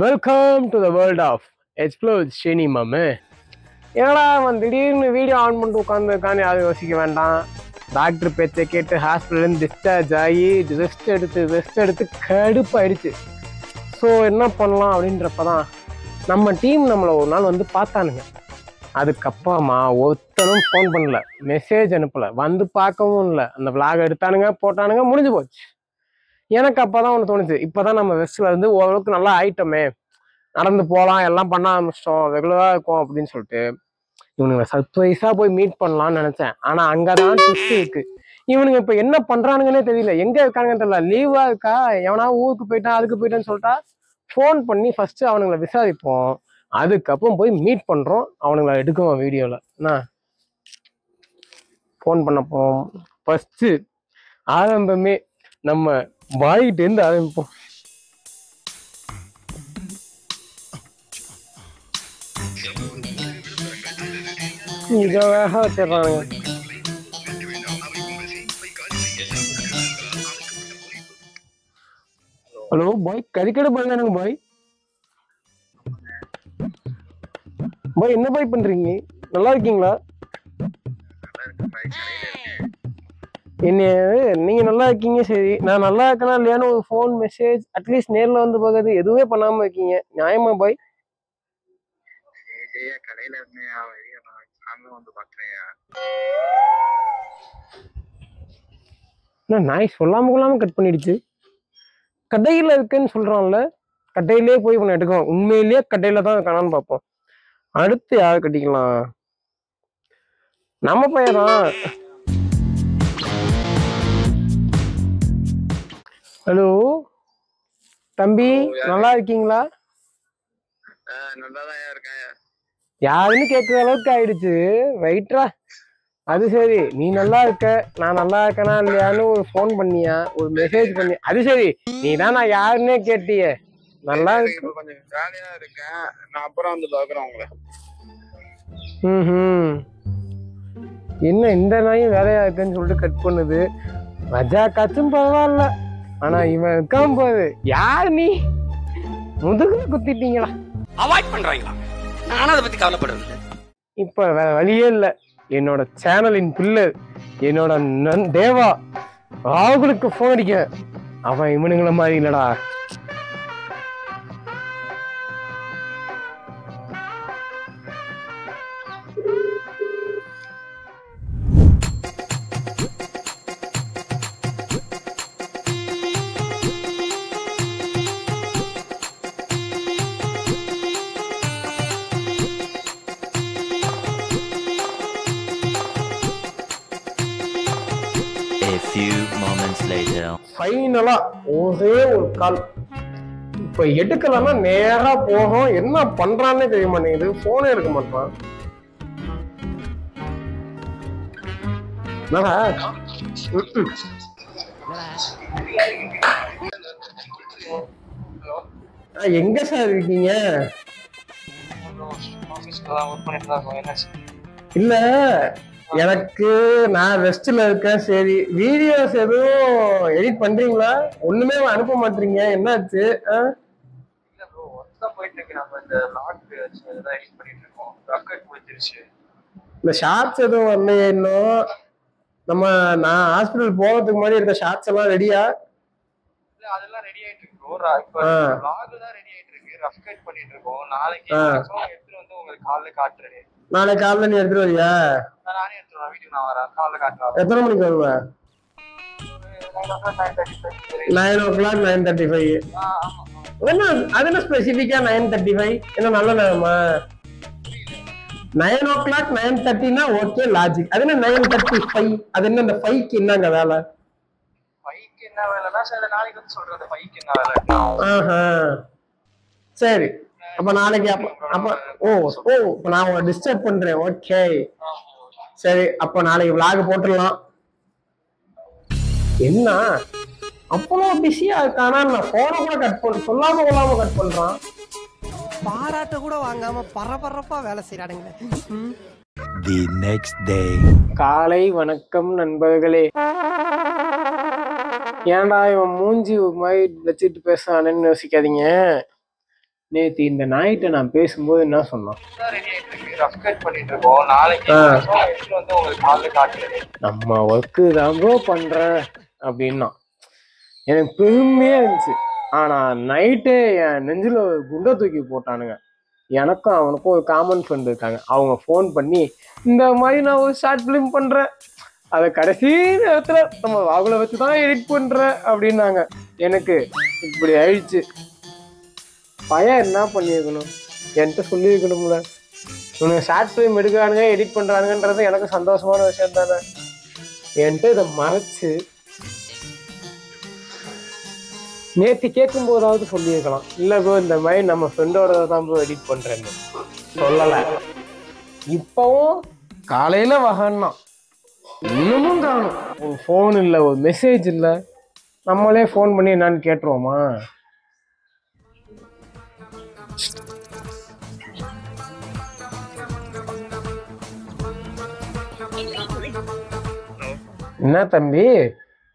Welcome to the world of explore Sheni மாமே. ஏன்னா அவன் திடீர்னு வீடியோ ஆன் பண்ணிட்டு உட்காந்துருக்கான்னு யாரும் யோசிக்க வேண்டாம். டாக்டர் பேச்சை கேட்டு ஹாஸ்பிட்டலேருந்து டிஸ்சார்ஜ் ஆகி ரெஸ்ட் எடுத்து கடுப்பாயிடுச்சு. ஸோ என்ன பண்ணலாம் அப்படின்றப்ப தான் நம்ம டீம் நம்மளை ஒரு நாள் வந்து பார்த்தானுங்க. அதுக்கப்புறமா ஒருத்தரும் ஃபோன் பண்ணல, மெசேஜ் அனுப்பலை, வந்து பார்க்கவும் இல்லை. அந்த விளாக் எடுத்தானுங்க, போட்டானுங்க, முடிஞ்சு போச்சு. எனக்கு அப்போ தான் ஒன்று தோணுச்சு, இப்போ தான் நம்ம வெஸ்ட்டில் வந்து ஓரளவுக்கு நல்லா ஆயிட்டோமே, நடந்து போகலாம், எல்லாம் பண்ண ஆரம்பிச்சிட்டோம், ரெகுலராக இருக்கும் அப்படின்னு சொல்லிட்டு இவனுங்க சர்ப்ரைஸாக போய் மீட் பண்ணலாம்னு நினச்சேன். ஆனால் அங்கே தான் ட்விஸ்ட் இருக்கு. இவனுங்க இப்போ என்ன பண்ணுறானுங்கன்னே தெரியல, எங்கே இருக்கானுங்கன்னு தெரியல. லீவாக இருக்கா, எவனா ஊருக்கு போயிட்டான் அதுக்கு போயிட்டான்னு சொல்லிட்டா ஃபோன் பண்ணி ஃபஸ்ட்டு அவனுங்களை விசாரிப்போம், அதுக்கப்புறம் போய் மீட் பண்ணுறோம், அவனுங்களை எடுக்குவோம் வீடியோவில். என்ன ஃபோன் பண்ணப்போ ஃபஸ்ட்டு ஆரம்பமே நம்ம பாய்கிட்டேருந்து ஆரம்பிப்போம். இதாக வச்சிடறானுங்க. ஹலோ பாய், கறிக்கடை பாய் தானுங்க பாய்? பாய் என்ன பாய் பண்றீங்க, நல்லா இருக்கீங்களா? என்ன நீங்க நல்லா இருக்கீங்க, சரி நான் நல்லா இருக்கேனா இல்லையான்னு ஒரு ஃபோன் மெசேஜ் அட்லீஸ்ட் நேர்ல வந்து பார்க்கறது எதுவுமே பண்ணாம இருக்கீங்க, நியாயமா பாய்? நாய் சொல்லாம கொள்ளாம கட் பண்ணிடுச்சு. கடையில இருக்குன்னு சொல்றான்ல, கட்டையிலே போய் பண்ண எடுக்கும். உண்மையிலேயே கட்டையில தான் காணான்னு பார்ப்போம். அடுத்து யார் கட்டிக்கலாம்? நம்ம பையன். ஹலோ தம்பி, நல்லா இருக்கீங்களா? யாருன்னு கேட்குற அளவுக்கு ஆயிடுச்சு, ரைட்ரா. அது சரி, நீ நல்லா இருக்க, நான் நல்லா இருக்கேனா இல்லையான்னு ஒரு ஃபோன் பண்ணியா, ஒரு மெசேஜ் பண்ணி, அது சரி நீ தான் நான் யாருன்னே கேட்டியே. நல்லா இருக்கு, கொஞ்சம் ஜாலியா இருக்கேன், நான் அப்புறம் வந்து பார்க்குறேன் உங்களை. என்ன இந்த நாயும் வேலையா இருக்குன்னு சொல்லிட்டு கட் பண்ணுது. மஜா காச்சும் பரவாயில்ல, ஆனா இவன் இருக்கான் போது, யார் நீ? முதுகுல குத்திட்டீங்களா? அவாய்ட் பண்றாங்களா? நானும் அதை பத்தி கவலைப்படுறது. இப்ப வேற வழியே இல்லை, என்னோட சேனலின் பிள்ளை, என்னோட தேவா ராகுலுக்கு போன் அடிக்க. அவன் இவனுங்கள மாதிரி இல்லடா. ஃபைனலா ஒரே ஒரு கால், இப்ப எடுக்கலன்னா நேரா போகும். என்ன பண்றான்னே தெரிய மாட்டேங்குது, போனே எடுக்க மாட்டான். எங்க சார் இருக்கீங்க? இல்ல எனக்கு நான் ரெஸ்ட்ல இருக்கேன். சரி, வீடியோஸ் எதுவும் எடிட் பண்றீங்களா? ஒண்ணுமே அனுப்ப மாட்டீங்க, என்னாச்சு? இந்த ஷார்ட்ஸ் எதுவும் வரலையே இன்னும்? நான் ஹாஸ்பிட்டல் போறதுக்கு முன்னாடி இருக்க ஷார்ட்ஸ் எல்லாம் ரெடியா? அதெல்லாம் ரெடி ஆயிட்டு இருக்கு. நாளைக்கு காலைல நீ எடுத்துட்டு வரியா? எத்தனை மணிக்கு வருவ? 9:00, 9:35. அது என்ன ஸ்பெசிபிக்கா 9:35? என்ன நல்ல நேரமா? 9:00, 9:30னா ஓகே, லாஜிக். அது என்ன 9:35? அது என்ன இந்த 5க்கு என்னங்க வேலை? சரி, அப்ப நாளைக்கு நான் உங்களை டிஸ்டர்ப் பண்றேன். ஓகே சரி, அப்ப நாளைக்கு vlog போட்டுடலாம். என்ன அவ்வளோ பிஸியா இருக்கானா? நான் போன கூட கட் பண்ண சொல்லாம கொள்ளாம கட் பண்றான். பாராட்ட கூட வாங்காம பரபரப்பா வேலை செய்யறானுங்க. The next day. காலை வணக்கம் நண்பர்களே. ஏன்டா இவன் மூஞ்சி மாதிரி வச்சுட்டு பேசுறானேன்னு யோசிக்காதீங்க. நேத்து இந்த நாய்கிட்ட நான் பேசும்போது என்ன சொன்னான், நம்ம ஒர்க்கு தான் ப்ரோ பண்றேன் அப்படின்னா எனக்கு பெருமையா இருந்துச்சு. ஆனா நைட்டே என் நெஞ்சில ஒரு குண்டை தூக்கி போட்டானுங்க. எனக்கும் அவனுக்கும் ஒரு காமன் ஃப்ரெண்ட் இருக்காங்க. அவங்க ஃபோன் பண்ணி இந்த மாதிரி நான் ஒரு ஷார்ட் ஃபிலிம் பண்றேன், அதை கடைசி நேரத்துல நம்ம வாகுல வச்சுதான் எடிட் பண்றேன் அப்படின்னாங்க. எனக்கு இப்படி ஆயிடுச்சு. பையன் என்ன பண்ணியிருக்கணும், என்கிட்ட சொல்லியிருக்கணும்ல. இவனுங்க ஷார்ட் ஃபிலிம் எடுக்கிறானுங்க எடிட் பண்றானுங்கன்றது எனக்கு சந்தோஷமான விஷயம் தானே. என்கிட்ட இதை மறைச்சு நேற்று கேட்கும் போதாவது சொல்லியிருக்கலாம், இல்லை ப்ரோ இந்த மாதிரி நம்ம ஃப்ரெண்டோட தான் ப்ரோ எடிட் பண்றேன்னு சொல்லலை. இப்பவும் காலையில வகன்னா இன்னமும் காணும். ஒரு ஃபோன் இல்லை, ஒரு மெசேஜ் இல்லை. நம்மளே ஃபோன் பண்ணி என்னன்னு கேட்டுருவோமா? என்ன தம்பி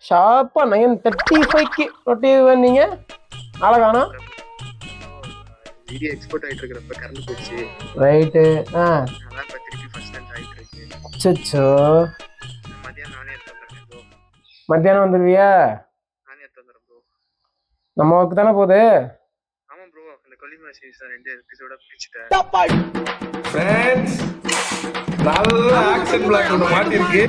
ஷார்ப்பா 9:35க்கு ரொட்டி வந்தீங்க, அழகானா வீடியோ எக்ஸ்போர்ட் ஆயிட்டு இருக்கிறப்ப கரண்ட் போச்சு. ரைட்டு. அதான் இப்ப திருப்பி ஃபர்ஸ்ட் டைம் ஆயிட்டு இருக்கு. அச்சோ, மதியானம் நானே எடுத்து வந்துடுறேன் ப்ரோ. மத்தியானம் வந்துடுவியா? நானே எடுத்து வந்துடுறேன் ப்ரோ. நம்ம ஒர்க்கு தானே போகுது. ஆமா ப்ரோ, இந்த கொல்லிமலை சீரிஸ் 2 எபிசோட பிடிச்சிட்டேன். நல்ல ஆக்ஷன் பிளாக் ஒன்று மாட்டிருக்கு.